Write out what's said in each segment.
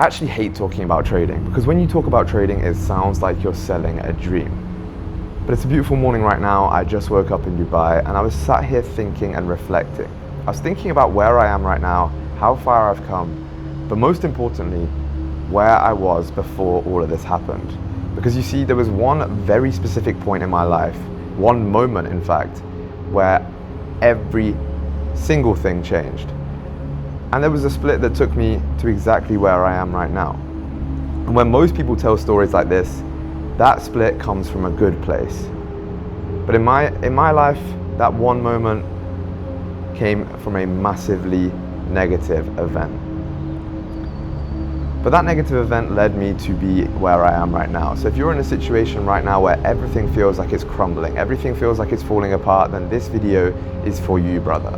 I actually hate talking about trading because when you talk about trading, it sounds like you're selling a dream. But it's a beautiful morning right now. I just woke up in Dubai and I was sat here thinking and reflecting. I was thinking about where I am right now, how far I've come, but most importantly, where I was before all of this happened. Because you see, there was one very specific point in my life, one moment in fact, where every single thing changed. And there was a split that took me to exactly where I am right now. And when most people tell stories like this, that split comes from a good place. But in my life, that one moment came from a massively negative event. But that negative event led me to be where I am right now. So if you're in a situation right now where everything feels like it's crumbling, everything feels like it's falling apart, then this video is for you, brother.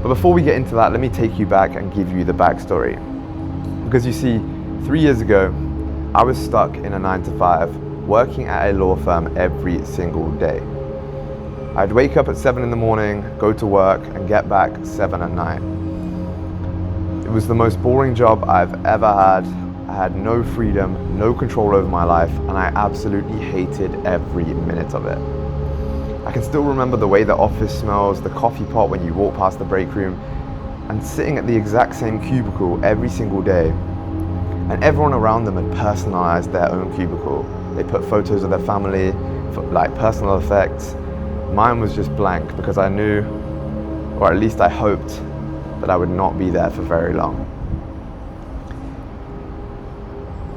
But before we get into that, let me take you back and give you the backstory. Because you see, 3 years ago, I was stuck in a 9-to-5, working at a law firm every single day. I'd wake up at 7 in the morning, go to work, and get back 7 at night. It was the most boring job I've ever had. I had no freedom, no control over my life, and I absolutely hated every minute of it. I can still remember the way the office smells, the coffee pot when you walk past the break room, and sitting at the exact same cubicle every single day. And everyone around them had personalized their own cubicle. They put photos of their family, like personal effects. Mine was just blank because I knew, or at least I hoped, that I would not be there for very long.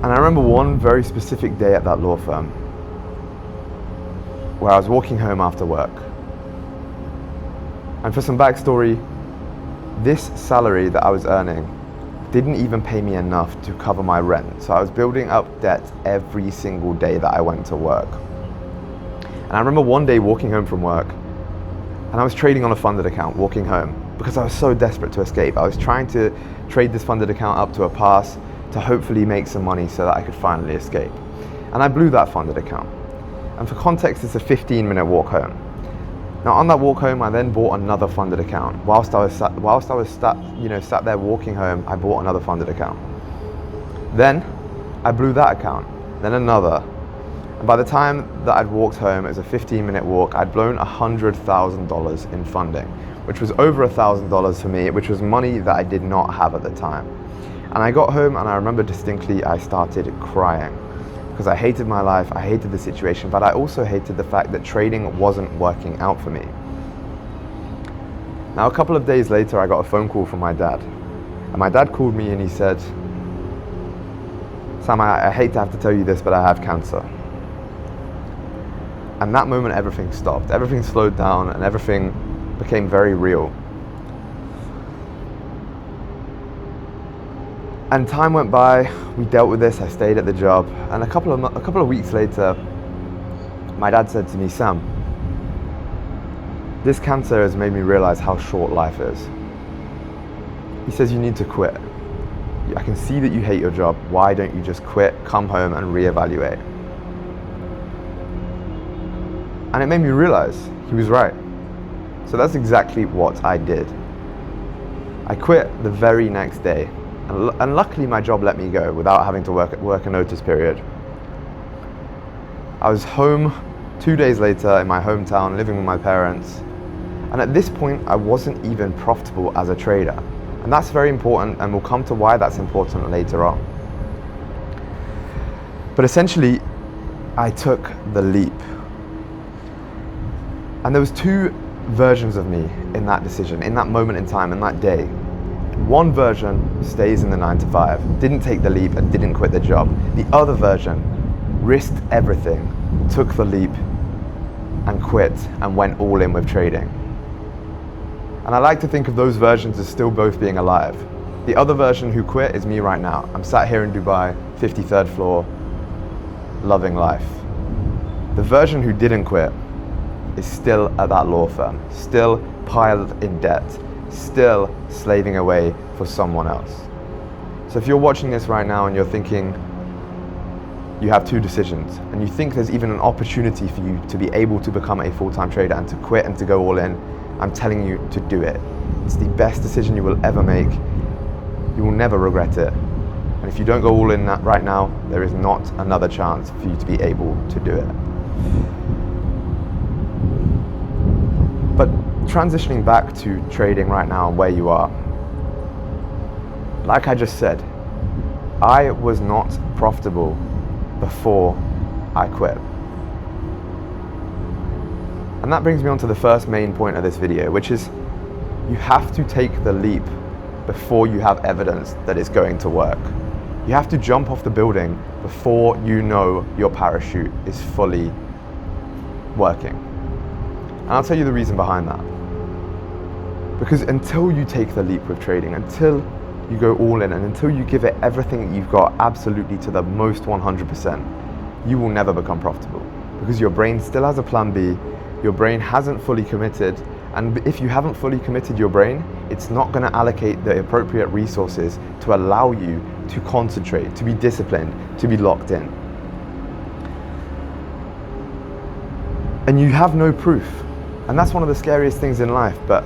And I remember one very specific day at that law firm where I was walking home after work. And for some backstory, this salary that I was earning didn't even pay me enough to cover my rent. So I was building up debt every single day that I went to work. And I remember one day walking home from work and I was trading on a funded account walking home because I was so desperate to escape. I was trying to trade this funded account up to a pass to hopefully make some money so that I could finally escape. And I blew that funded account. And for context, it's a 15-minute walk home. Now on that walk home, I then bought another funded account. Whilst I was sat there walking home, I bought another funded account. Then I blew that account, then another. And by the time that I'd walked home, it was a 15-minute walk, I'd blown $100,000 in funding, which was over $1,000 for me, which was money that I did not have at the time. And I got home and I remember distinctly I started crying. Because I hated my life, I hated the situation, but I also hated the fact that trading wasn't working out for me. Now a couple of days later, I got a phone call from my dad. And my dad called me and he said, "Sam, I hate to have to tell you this, but I have cancer." And that moment, everything stopped. Everything slowed down and everything became very real. And time went by, we dealt with this, I stayed at the job, and a couple of weeks later, my dad said to me, "Sam, this cancer has made me realize how short life is." He says, "You need to quit. I can see that you hate your job. Why don't you just quit, come home and reevaluate?" And it made me realize he was right. So that's exactly what I did. I quit the very next day. And luckily my job let me go without having to work a notice period. I was home 2 days later in my hometown, living with my parents. And at this point, I wasn't even profitable as a trader. And that's very important, and we'll come to why that's important later on. But essentially, I took the leap. And there was two versions of me in that decision, in that moment in time, in that day. One version stays in the 9-to-5, didn't take the leap and didn't quit the job. The other version risked everything, took the leap and quit and went all in with trading. And I like to think of those versions as still both being alive. The other version who quit is me right now. I'm sat here in Dubai, 53rd floor, loving life. The version who didn't quit is still at that law firm, still piled in debt, still slaving away for someone else. So if you're watching this right now and you're thinking you have two decisions and you think there's even an opportunity for you to be able to become a full-time trader and to quit and to go all in, I'm telling you to do it. It's the best decision you will ever make. You will never regret it. And if you don't go all in that right now, there is not another chance for you to be able to do it. But transitioning back to trading right now and where you are, like I just said, I was not profitable before I quit. And that brings me on to the first main point of this video, which is you have to take the leap before you have evidence that it's going to work. You have to jump off the building before you know your parachute is fully working. And I'll tell you the reason behind that. Because until you take the leap with trading, until you go all in, and until you give it everything that you've got absolutely to the most 100%, you will never become profitable. Because your brain still has a plan B, your brain hasn't fully committed, and if you haven't fully committed your brain, it's not going to allocate the appropriate resources to allow you to concentrate, to be disciplined, to be locked in. And you have no proof. And that's one of the scariest things in life, but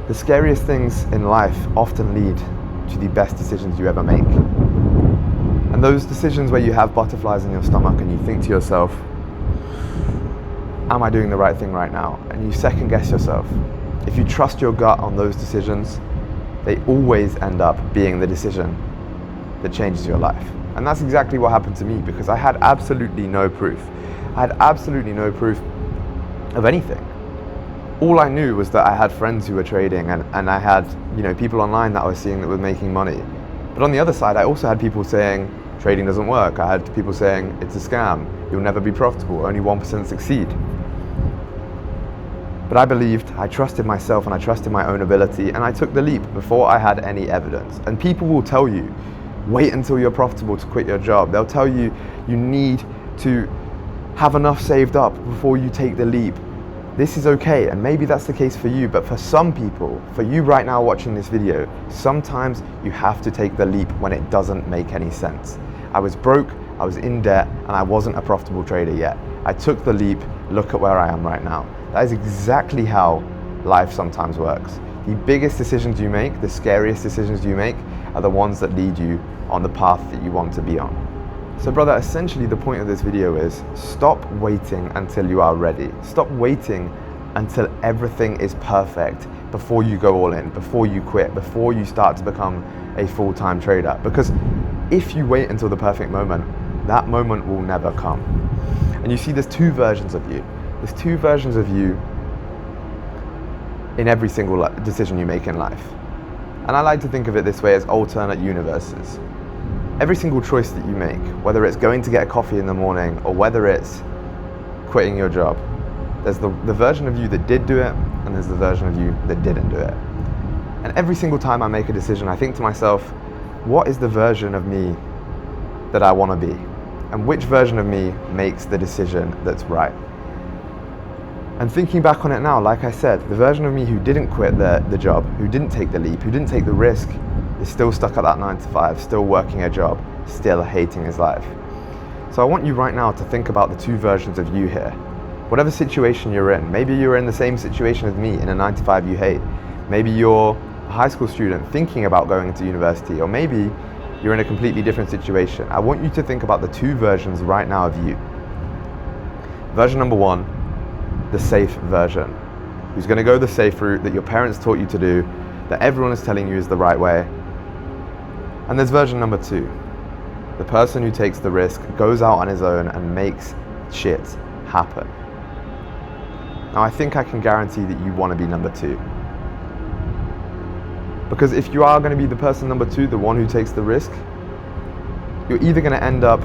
the scariest things in life often lead to the best decisions you ever make. And those decisions where you have butterflies in your stomach and you think to yourself, am I doing the right thing right now? And you second guess yourself. If you trust your gut on those decisions, they always end up being the decision that changes your life. And that's exactly what happened to me, because I had absolutely no proof. I had absolutely no proof of anything. All I knew was that I had friends who were trading, and I had, people online that I was seeing that were making money. But on the other side, I also had people saying trading doesn't work. I had people saying it's a scam, you'll never be profitable, only 1% succeed. But I believed, I trusted myself, and I trusted my own ability, and I took the leap before I had any evidence. And people will tell you, wait until you're profitable to quit your job. They'll tell you, you need to have enough saved up before you take the leap. This is okay, and maybe that's the case for you, but for some people, for you right now watching this video, sometimes you have to take the leap when it doesn't make any sense. I was broke, I was in debt, and I wasn't a profitable trader yet. I took the leap, look at where I am right now. That is exactly how life sometimes works. The biggest decisions you make, the scariest decisions you make, are the ones that lead you on the path that you want to be on. So brother, essentially the point of this video is stop waiting until you are ready. Stop waiting until everything is perfect before you go all in, before you quit, before you start to become a full-time trader. Because if you wait until the perfect moment, that moment will never come. And you see, there's two versions of you. There's two versions of you in every single decision you make in life. And I like to think of it this way as alternate universes. Every single choice that you make, whether it's going to get a coffee in the morning or whether it's quitting your job, there's the version of you that did do it, and there's the version of you that didn't do it. And every single time I make a decision, I think to myself, what is the version of me that I want to be? And which version of me makes the decision that's right? And thinking back on it now, like I said, the version of me who didn't quit the job, who didn't take the leap, who didn't take the risk, is still stuck at that 9 to 5, still working a job, still hating his life. So I want you right now to think about the two versions of you here. Whatever situation you're in, maybe you're in the same situation as me in a 9 to 5 you hate. Maybe you're a high school student thinking about going to university, or maybe you're in a completely different situation. I want you to think about the two versions right now of you. Version number one, the safe version, who's going to go the safe route that your parents taught you to do, that everyone is telling you is the right way. And there's version number two, the person who takes the risk, goes out on his own and makes shit happen. Now I think I can guarantee that you want to be number two. Because if you are going to be the person number two, the one who takes the risk, you're either going to end up,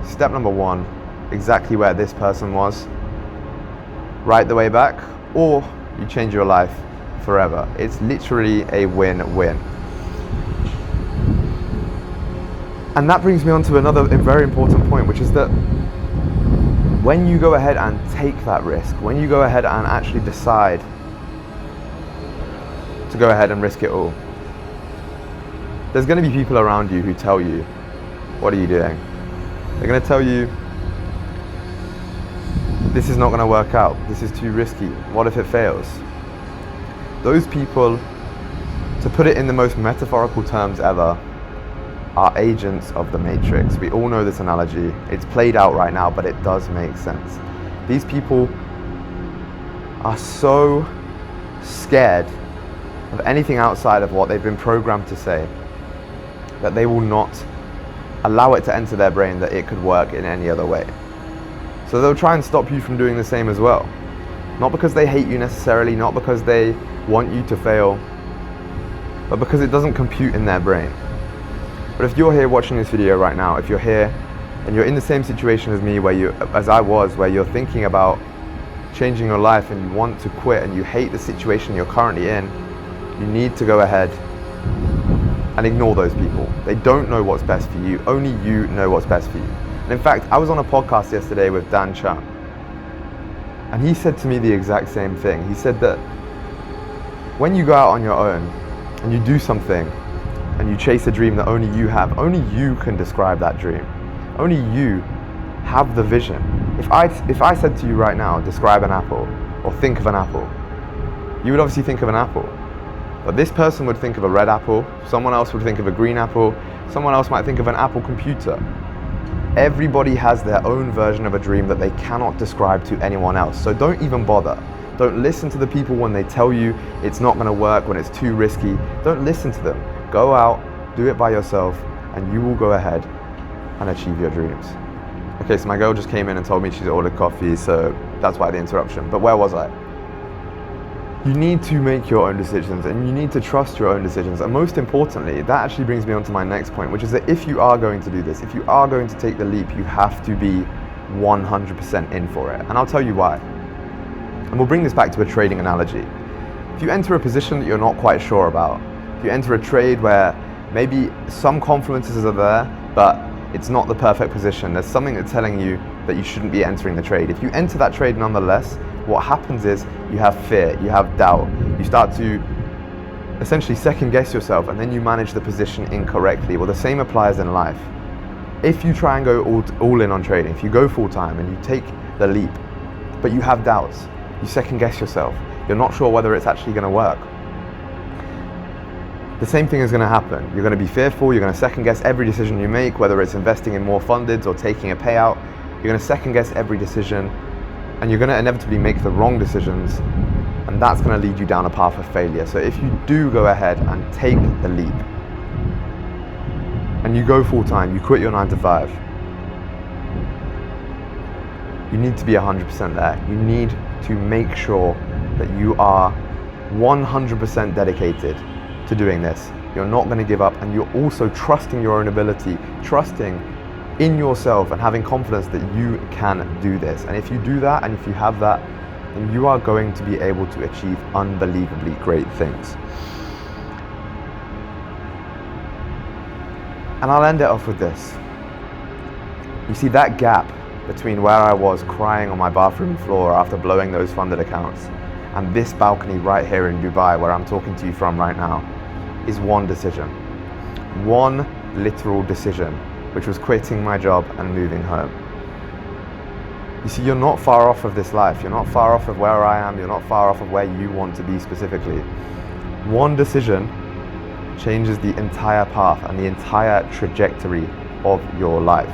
step number one, exactly where this person was, right the way back, or you change your life forever. It's literally a win-win. And that brings me on to another very important point, which is that when you go ahead and take that risk, when you go ahead and actually decide to go ahead and risk it all, there's going to be people around you who tell you, what are you doing? They're going to tell you, this is not going to work out, this is too risky, what if it fails? Those people, to put it in the most metaphorical terms ever, are agents of the Matrix. We all know this analogy. It's played out right now, but it does make sense. These people are so scared of anything outside of what they've been programmed to say that they will not allow it to enter their brain that it could work in any other way. So they'll try and stop you from doing the same as well. Not because they hate you necessarily, not because they want you to fail, but because it doesn't compute in their brain. But if you're here watching this video right now, if you're here and you're in the same situation as me, as I was, where you're thinking about changing your life and you want to quit and you hate the situation you're currently in, you need to go ahead and ignore those people. They don't know what's best for you. Only you know what's best for you. And in fact, I was on a podcast yesterday with Dan Chan, and he said to me the exact same thing. He said that when you go out on your own and you do something and you chase a dream that only you have, only you can describe that dream. Only you have the vision. If I said to you right now, describe an apple or think of an apple, you would obviously think of an apple. But this person would think of a red apple, someone else would think of a green apple, someone else might think of an Apple computer. Everybody has their own version of a dream that they cannot describe to anyone else. So don't even bother. Don't listen to the people when they tell you it's not going to work, when it's too risky. Don't listen to them. Go out, do it by yourself, and you will go ahead and achieve your dreams. Okay, so my girl just came in and told me she's ordered coffee, so that's why the interruption. But where was I? You need to make your own decisions, and you need to trust your own decisions. And most importantly, that actually brings me on to my next point, which is that if you are going to do this, if you are going to take the leap, you have to be 100% in for it. And I'll tell you why. And we'll bring this back to a trading analogy. If you enter a position that you're not quite sure about, if you enter a trade where maybe some confluences are there, but it's not the perfect position, there's something that's telling you that you shouldn't be entering the trade. If you enter that trade nonetheless, what happens is you have fear, you have doubt, you start to essentially second guess yourself, and then you manage the position incorrectly. Well, the same applies in life. If you try and go all in on trading, if you go full time and you take the leap, but you have doubts, you second guess yourself, you're not sure whether it's actually going to work, the same thing is going to happen. You're going to be fearful, you're going to second guess every decision you make, whether it's investing in more fundeds or taking a payout. You're going to second guess every decision, and you're going to inevitably make the wrong decisions, and that's going to lead you down a path of failure. So if you do go ahead and take the leap, and you go full time, you quit your 9 to 5, you need to be 100% there. You need to make sure that you are 100% dedicated to doing this. You're not going to give up, and you're also trusting your own ability, trusting in yourself and having confidence that you can do this. And if you do that, and if you have that, then you are going to be able to achieve unbelievably great things. And I'll end it off with this. You see, that gap between where I was crying on my bathroom floor after blowing those funded accounts and this balcony right here in Dubai where I'm talking to you from right now is one decision. One literal decision, which was quitting my job and moving home. You see, you're not far off of this life. You're not far off of where I am. You're not far off of where you want to be specifically. One decision changes the entire path and the entire trajectory of your life.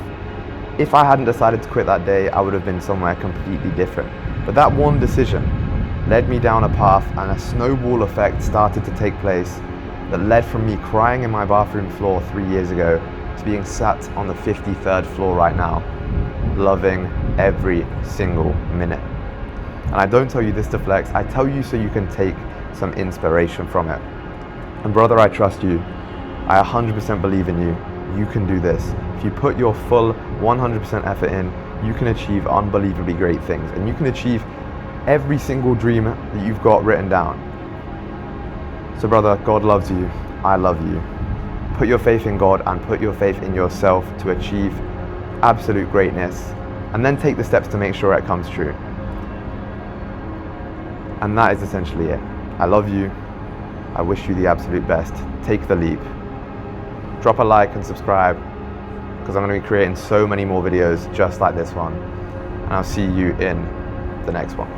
If I hadn't decided to quit that day, I would have been somewhere completely different. But that one decision led me down a path, and a snowball effect started to take place that led from me crying in my bathroom floor 3 years ago to being sat on the 53rd floor right now, loving every single minute. And I don't tell you this to flex, I tell you so you can take some inspiration from it. And brother, I trust you. I 100% believe in you. You can do this. If you put your full 100% effort in, you can achieve unbelievably great things, and you can achieve every single dream that you've got written down. So brother, God loves you. I love you. Put your faith in God and put your faith in yourself to achieve absolute greatness, and then take the steps to make sure it comes true. And that is essentially it. I love you. I wish you the absolute best. Take the leap. Drop a like and subscribe, because I'm going to be creating so many more videos just like this one. And I'll see you in the next one.